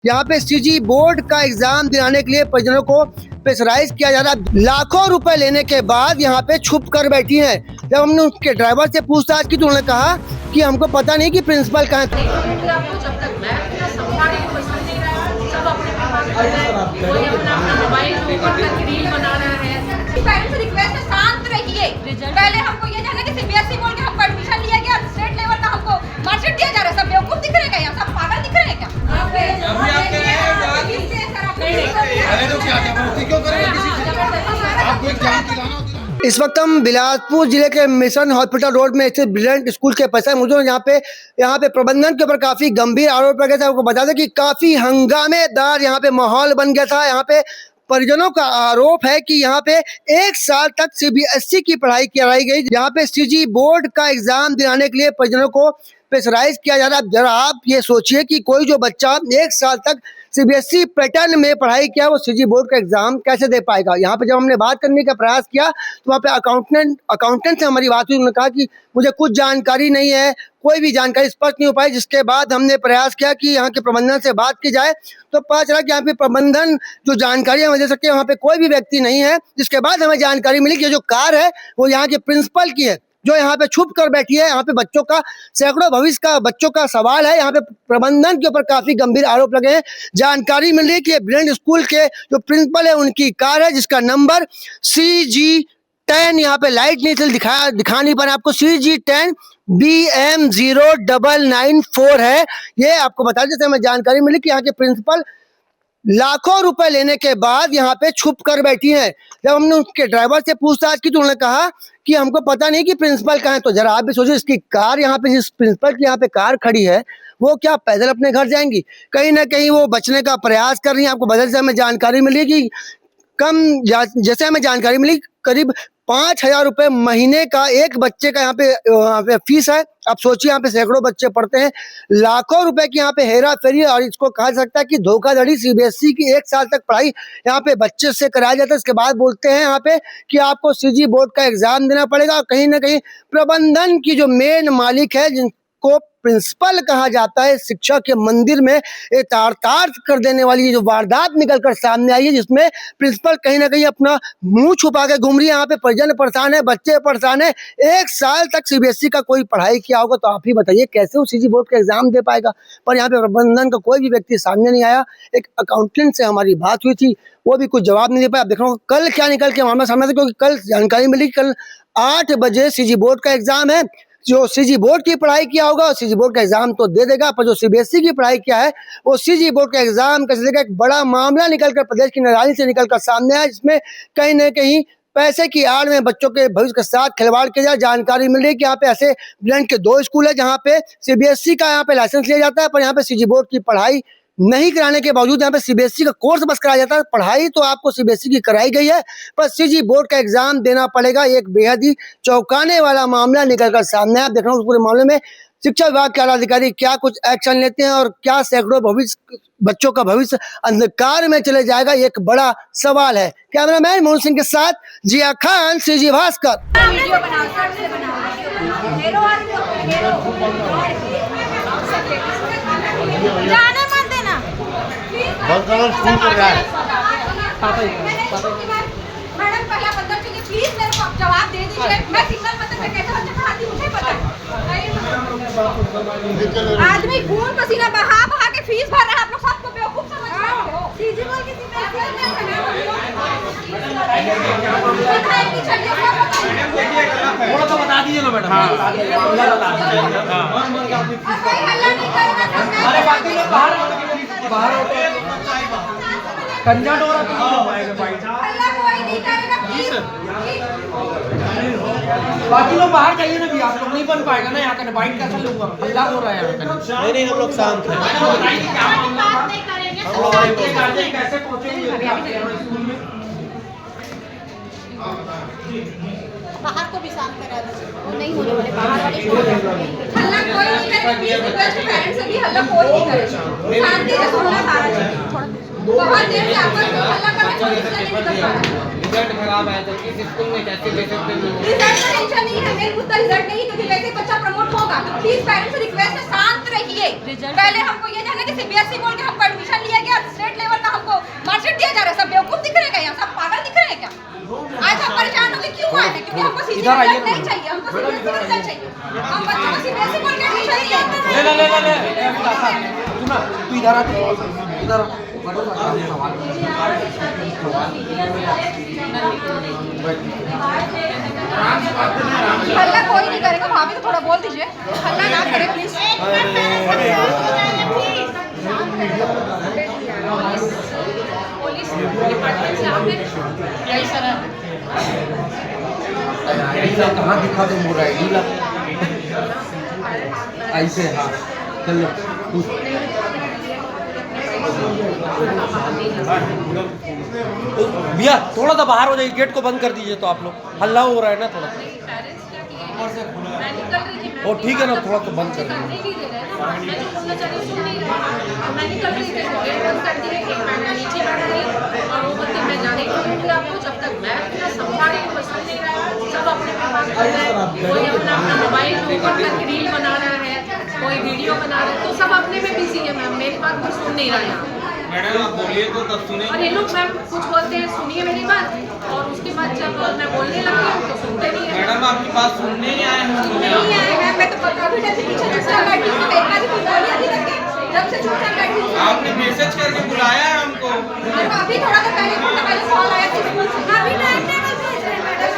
यहाँ पे CG board का एग्जाम दिलाने के लिए परिजनों को प्रेशराइज किया जा रहा है। लाखों रुपए लेने के बाद यहाँ पे छुप कर बैठी हैं। जब हमने उसके ड्राइवर से पूछताछ की तो उन्होंने कहा कि हमको पता नहीं कि प्रिंसिपल कहाँ पहले हमको ये जाना कि सीबीएसई बोर्ड के हमको एडमिशन लिया गया, स्टेट लेवल का हमको मार्कशीट दिया जा रहा है। सब बेवकूफ दिख रहे हैं क्या? यहाँ सब पागल दिख रहे हैं क्या? इस वक्त हम बिलासपुर जिले के मिशन हॉस्पिटल रोड में स्थित ब्रिलियंट स्कूल के पैसा मौजूद यहाँ पे प्रबंधन के ऊपर काफी गंभीर आरोप लगे थे। आपको बता दें कि काफी हंगामेदार यहाँ पे माहौल बन गया था। यहाँ पे परिजनों का आरोप है कि यहाँ पे 1 साल तक सीबीएसई की पढ़ाई कराई गई। यहाँ पे सीजी बोर्ड का एग्जाम दिलाने के लिए परिजनों को प्रेशराइज किया जा रहा है। जरा आप ये सोचिए कि कोई जो बच्चा 1 साल तक सीबीएसई पैटर्न में पढ़ाई किया वो सीजी बोर्ड का एग्जाम कैसे दे पाएगा। यहाँ पे जब हमने बात करने का प्रयास किया तो वहाँ पे अकाउंटेंट से हमारी बात हुई। उन्होंने कहा कि मुझे कुछ जानकारी नहीं है, कोई भी जानकारी स्पष्ट नहीं हो पाई। जिसके बाद हमने प्रयास किया कि यहाँ के प्रबंधन से बात की जाए तो पता चला कि यहाँ पे प्रबंधन जो जानकारी हमें दे सकते हैं वहाँ पे कोई भी व्यक्ति नहीं है। जिसके बाद हमें जानकारी मिली कि जो कार है वो यहाँ के प्रिंसिपल की है, जो यहाँ पे छुप कर बैठी है। यहाँ पे बच्चों का सैकड़ों भविष्य का बच्चों का सवाल है। यहाँ पे प्रबंधन के ऊपर काफी गंभीर आरोप लगे हैं। जानकारी मिली कि ब्रिलियंट स्कूल के जो प्रिंसिपल है उनकी कार है जिसका नंबर CG10, यहाँ पे लाइट नहीं चल दिखा नहीं पा रहा आपको, CG10 BM0994 है। ये आपको बता देते हमें जानकारी मिली कि यहाँ के प्रिंसिपल लाखों रुपए लेने के बाद यहाँ पे छुप कर बैठी हैं। जब हमने उसके ड्राइवर से पूछताछ की तो उन्होंने कहा कि हमको पता नहीं कि प्रिंसिपल कहाँ है। तो जरा आप भी सोचिए, इसकी कार यहाँ पे, जिस प्रिंसिपल की यहाँ पे कार खड़ी है वो क्या पैदल अपने घर जाएंगी? कहीं ना कहीं वो बचने का प्रयास कर रही है। आपको बदल से हमें जानकारी मिली कि जैसे हमें जानकारी मिली करीब 5,000 रुपए महीने का एक बच्चे का यहाँ पे फीस है। आप सोचिए यहाँ पे सैकड़ों बच्चे पढ़ते हैं, लाखों रुपए की यहाँ पे हेरा फेरी और इसको कहा जा सकता है कि धोखाधड़ी। सीबीएसई की 1 साल तक पढ़ाई यहाँ पे बच्चे से कराया जाता है। इसके बाद बोलते हैं यहाँ पे कि आपको सीजी बोर्ड का एग्जाम देना पड़ेगा। और कहीं ना कहीं प्रबंधन की जो मेन मालिक है, जिनको प्रिंसिपल कहा जाता है, शिक्षा के मंदिर में ये तार कर देने वाली जो वारदात निकलकर सामने आई है, जिसमें प्रिंसिपल कहीं ना कहीं अपना मुंह छुपा के घूम रही है। यहाँ पे परिजन परेशान है, बच्चे परेशान है। 1 साल तक सीबीएसई का कोई पढ़ाई किया होगा तो आप ही बताइए कैसे वो सीजी बोर्ड का एग्जाम दे पाएगा। पर यहाँ पे प्रबंधन का कोई भी व्यक्ति सामने नहीं आया। एक अकाउंटेंट से हमारी बात हुई थी, वो भी कुछ जवाब नहीं दे पाया। आप देख रहे हो कल क्या निकल के मामला सामने था, क्योंकि कल जानकारी मिली कल 8 बजे सीजी बोर्ड का एग्जाम है। जो सीजी बोर्ड की पढ़ाई किया होगा और सीजी बोर्ड का एग्जाम तो दे देगा, पर जो सीबीएसई की पढ़ाई किया है वो सीजी बोर्ड का एग्जाम कैसे देगा। एक बड़ा मामला निकलकर प्रदेश की नाराजगी से निकलकर सामने आया, जिसमें कहीं ना कहीं पैसे की आड़ में बच्चों के भविष्य के साथ खिलवाड़ किया जाए। जानकारी मिल रही है कि यहाँ पे ऐसे ब्रिलियंट के 2 स्कूल है जहाँ पे सीबीएसई का यहाँ पे लाइसेंस लिया जाता है, पर यहाँ पे सीजी बोर्ड की पढ़ाई नहीं कराने के बावजूद यहाँ पे सीबीएसई का कोर्स बस कराया जाता है। पढ़ाई तो आपको सीबीएसई की कराई गई है, पर सीजी बोर्ड का एग्जाम देना पड़ेगा। एक बेहद ही चौंकाने वाला मामला निकलकर सामने है। आप देख रहे हो उस पूरे मामले में शिक्षा विभाग के आला अधिकारी क्या कुछ एक्शन लेते हैं और क्या सैकड़ों बच्चों का भविष्य अंधकार में चले जाएगा, एक बड़ा सवाल है। कैमरामैन मोहन सिंह के साथ जिया खान, CG भास्कर। मैडम पहला बंदा चाहिए, प्लीज मेरे को जवाब दे दीजिए। मैं सिंगल मदर में कैसे बच्चे पढ़ाती मुझे पता है। आदमी खून पसीना बहा बहा के फीस भर रहा है, आप लोग सबको बेवकूफ समझ रहे हो। सीजी बोल के थोड़ा तो बता दीजिए ना मैडम। अरे बाकी लोग बाहर कंजा डोरा बाकी लोग बाहर जाइए ना, भी आप लोग नहीं बन पाएगा ना यहाँ का। बाइट कैसा लूंगा, अल्लाह हो रहा है यहाँ। नहीं हम लोग शांत हैं। कैसे पहुंचेंगे स्कूल में? बाहर को भी शांत करा दो, वो नहीं होने वाले बाहर वाले हल्ला कोई नहीं करेगा, प्लीज रिक्वेस्ट पेरेंट्स से भी हल्ला कोई नहीं करेगा। शांति से सुनना सारा चीज। बहुत देर से आपस में हल्ला कर रहे हैं, पुलिस नहीं निकल पा रहा है। रिजल्ट खराब आया तो किस स्कूल में कैसे दे सकते हैं? रिजल्ट का टेंशन नहीं है, मेरे खुद का रिजल्ट नहीं है क्योंकि वैसे बच्चा प्रमोट होगा। तो प्लीज पेरेंट्स से रिक्वेस्ट है, शांत रहिए। पहले हमको ये जाना कि सीबीएसई बोर्ड के हमको एडमिशन लिया गया, स्टेट लेवल का हमको मार्कशीट दिया जा रहा है। सब बेवकूफ दिख रहे हैं क्या? यहाँ सब पागल दिख रहे हैं क्या? आज हम परेशान हो गए क्यों आए हैं? क्योंकि हमको सीबीएसई रिजल्ट नहीं चाहिए, हमको सीबीएसई का रिजल्ट चाहिए। हम बच्चों को सीबीएसई बोर्ड के एडमिशन लिया। सुना तू इधर आ, इधर आ। हल्ला कोई नहीं करेगा, भाभी तो थोड़ा बोल दीजिए, हल्ला ना करे प्लीज। पुलिस डिपार्टमेंट से आपने यही सर ऐसा कहाँ दिखा दे मोरा ढीला ऐसे। हाँ चलो भैया थोड़ा सा बाहर हो जाइए, गेट को बंद कर दीजिए। तो आप लोग हल्ला हो रहा है ना थोड़ा। ओ ठीक है ना, थोड़ा तो बंद कर दीजिए। रील बना रहा है, कोई वीडियो बना रहा है, तो सब अपने में बिजी है मैम। मेरी बात कोई सुन नहीं रहा है। मैडम आप बोलिए तो तब सुने। और ये लोग मैम कुछ बोलते हैं, सुनिए मेरी बात, और उसके बाद जब मैं बोलने लगती हूँ तो सुनते नहीं है। मैडम आपकी बात सुनने ही आए हैं। नहीं आए हैं, मैं तो काफी टाइम से पीछे चुपचाप बैठी हूँ, एक बार भी कुछ बोली अभी तक के, जब से चुपचाप बैठी हूँ। आपने मैसेज करके बुलाया है हमको। और अभी थोड़ा देर पहले कॉल आया था स्कूल से। अभी टाइम टेबल भेज रहे हैं मैडम,